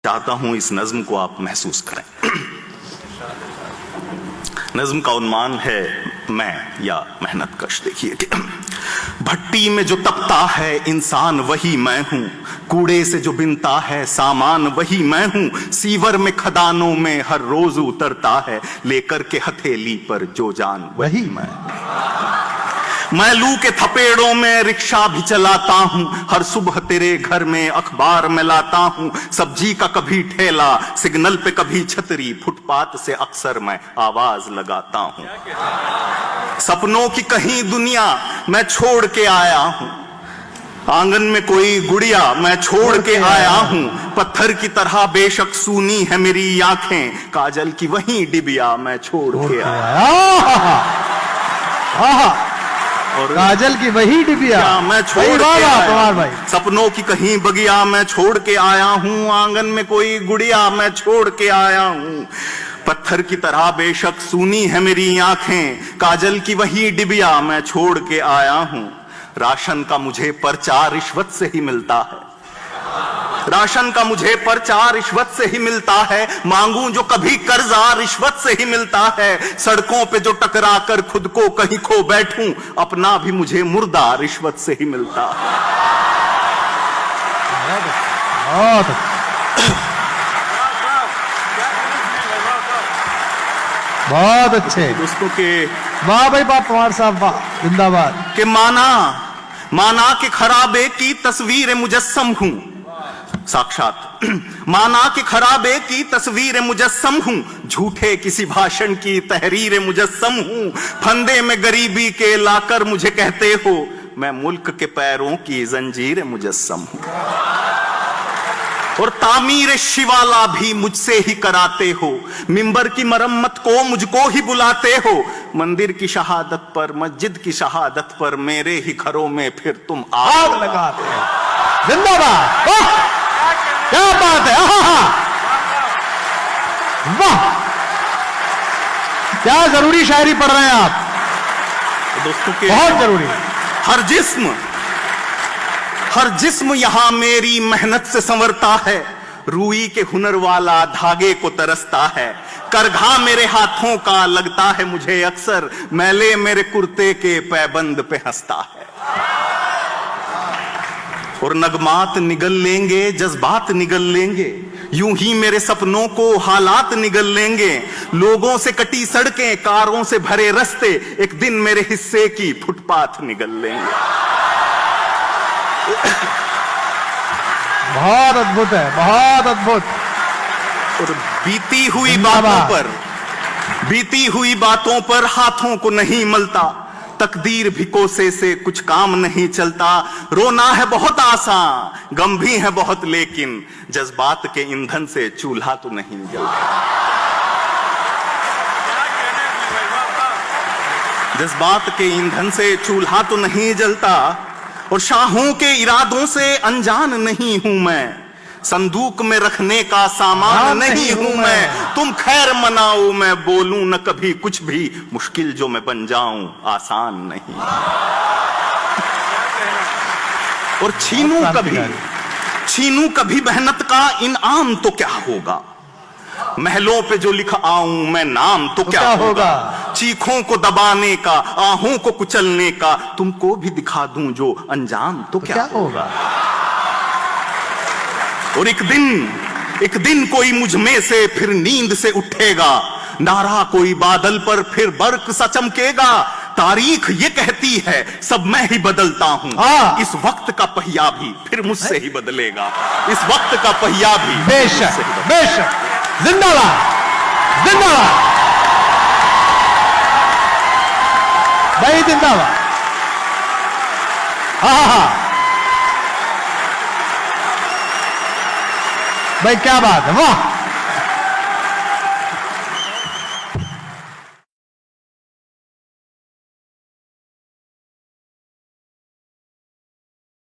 चाहता हूं इस नज्म को आप महसूस करें। नज्म का उन्मान है मैं या मेहनत कश। देखिए कि भट्टी में जो तपता है इंसान वही मैं हूं, कूड़े से जो बिनता है सामान वही मैं हूं, सीवर में खदानों में हर रोज उतरता है लेकर के हथेली पर जो जान वही मैं लू के थपेड़ों में रिक्शा भी चलाता हूं, हर सुबह तेरे घर में अखबार में लाता हूं, सब्जी का कभी ठेला सिग्नल पे कभी छतरी, फुटपाथ से अक्सर मैं आवाज लगाता हूं। सपनों की कहीं दुनिया मैं छोड़ के आया हूं, आंगन में कोई गुड़िया मैं छोड़ के आया हूं, पत्थर की तरह बेशक सूनी है मेरी आंखें, काजल की वही डिबिया मैं छोड़ के आया और काजल की वही डिबिया मैं छोड़ के आया। भाई सपनों की कहीं बगिया मैं छोड़ के आया हूं, आंगन में कोई गुड़िया मैं छोड़ के आया हूं, पत्थर की तरह बेशक सूनी है मेरी आंखें, काजल की वही डिबिया मैं छोड़ के आया हूं। राशन का मुझे पर्चा रिश्वत से ही मिलता है, राशन का मुझे पर्चा रिश्वत से ही मिलता है, मांगूं जो कभी कर्जा रिश्वत से ही मिलता है, सड़कों पे जो टकरा कर खुद को कहीं खो बैठूं अपना भी मुझे मुर्दा रिश्वत से ही मिलता है। बहुत अच्छे दोस्तों के वाह भाई वाह, पवार साहब वाह, जिंदाबाद। के माना के खराबे की तस्वीर मुजस्सम हूं, साक्षात माना कि खराबे की तस्वीर मुजस्सम हूं, झूठे किसी भाषण की तहरीर मुजस्सम हूं, फंदे में गरीबी के लाकर मुझे कहते हो मैं मुल्क के पैरों की जंजीर मुजस्सम हूं, और तामीर शिवाला भी मुझसे ही कराते हो, मिंबर की मरम्मत को मुझको ही बुलाते हो, मंदिर की शहादत पर मस्जिद की शहादत पर मेरे ही घरों में फिर तुम आग लगाते हो। जिंदाबाद, क्या बात है, वाह क्या जरूरी शायरी पढ़ रहे हैं आप दोस्तों के, बहुत जरूरी। हर जिस्म यहां मेरी मेहनत से संवरता है, रूई के हुनर वाला धागे को तरसता है, करघा मेरे हाथों का लगता है मुझे अक्सर, मैले मेरे कुर्ते के पैबंद पे हंसता है, और नगमात निगल लेंगे जज्बात निगल लेंगे, यूं ही मेरे सपनों को हालात निगल लेंगे, लोगों से कटी सड़कें कारों से भरे रास्ते एक दिन मेरे हिस्से की फुटपाथ निगल लेंगे। बहुत अद्भुत है, बहुत अद्भुत। और बीती हुई बातों पर हाथों को नहीं मलता, तकदीर भी कोसे से कुछ काम नहीं चलता, रोना है बहुत आसान गम भी है बहुत, लेकिन जज्बात के ईंधन से चूल्हा तो नहीं जलता, जज्बात के ईंधन से चूल्हा तो नहीं जलता, और शाहों के इरादों से अनजान नहीं हूं मैं, संदूक में रखने का सामान नहीं हूं मैं, तुम खैर मनाओ मैं बोलूं न कभी कुछ भी, मुश्किल जो मैं बन जाऊं आसान नहीं, और छीनूं कभी मेहनत का इनाम तो क्या होगा, महलों पे जो लिख आऊं मैं नाम तो क्या होगा, चीखों को दबाने का आहों को कुचलने का तुमको भी दिखा दूं जो अंजाम तो क्या होगा, और एक दिन कोई मुझ में से फिर नींद से उठेगा, नारा कोई बादल पर फिर बर्क सा चमकेगा, तारीख ये कहती है सब मैं ही बदलता हूं, इस वक्त का पहिया भी फिर मुझसे ही बदलेगा, इस वक्त का पहिया भी बेशक बेशक, जिंदाबाद जिंदाबाद भाई, जिंदाबाद। भाई क्या बात है, वाह।